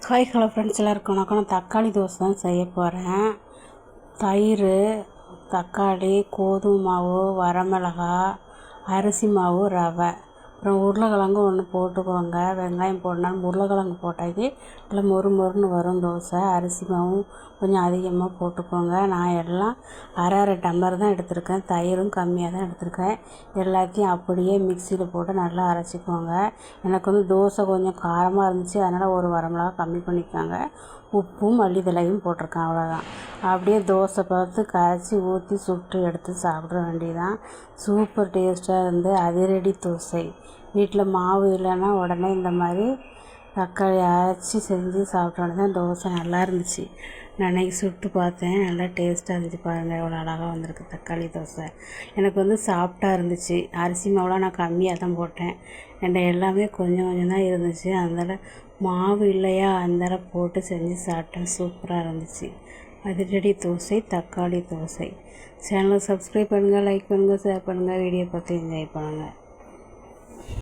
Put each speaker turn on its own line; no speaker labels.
Hi hello friends எல்லாருக்கும் வணக்கம். நான் தக்காளி தோசை தான் செய்ய போகிறேன். தயிர், தக்காளி, கோதுமை மாவு, வரமிளகா, அரிசி மாவு, ரவை, அப்புறம் உருளைக்கிழங்கு ஒன்று போட்டுக்கோங்க. வெங்காயம் போடணும். உருளைக்கிழங்கு போட்டாக்கி நல்லா மொறு மொறுன்னு வரும் தோசை. அரிசி மாவும் கொஞ்சம் அதிகமாக போட்டுக்கோங்க. நான் எல்லாம் அரை டம்ளர் தான் எடுத்திருக்கேன். தயிரும் கம்மியாக தான் எடுத்திருக்கேன். எல்லாத்தையும் அப்படியே மிக்சியில் போட்டு நல்லா அரைச்சிக்கோங்க. எனக்கு தோசை கொஞ்சம் காரமாக இருந்துச்சு, அதனால் ஒரு வரமிளகா கம்மி பண்ணிக்கோங்க. உப்பும் மல்லித்தழையும் போட்டிருக்கேன், அவ்வளோதான். அப்படியே தோசை பார்த்து கரைச்சி ஊற்றி சுட்டு எடுத்து சாப்பிட வேண்டியதான். சூப்பர் டேஸ்ட்டாக இருந்து அதிரடி தோசை. வீட்டில் மாவு இல்லைன்னா உடனே இந்த மாதிரி தக்காளி அரைச்சி செஞ்சு சாப்பிட வேண்டியதான். தோசை நல்லா இருந்துச்சு. நான் அன்றைக்கி சுட்டு பார்த்தேன், நல்லா டேஸ்ட்டாக இருந்துச்சு. பாருங்கள் எவ்வளோ அழகாக வந்திருக்கு தக்காளி தோசை. எனக்கு சாஃப்டாக இருந்துச்சு. அரிசி மாவுலாம் நான் கம்மியாக தான் போட்டேன். என்கிட்ட எல்லாமே கொஞ்சம் கொஞ்சம் தான் இருந்துச்சு. அதனால் மாவு இல்லையா, அதனால போட்டு செஞ்சு சாப்பிட்டேன். சூப்பராக இருந்துச்சு. அதிரடி தோசை, தக்காளி தோசை. சேனலை சப்ஸ்கிரைப் பண்ணுங்கள், லைக் பண்ணுங்கள், ஷேர் பண்ணுங்கள். வீடியோ பார்த்து என்ஜாய் பண்ணுங்கள்.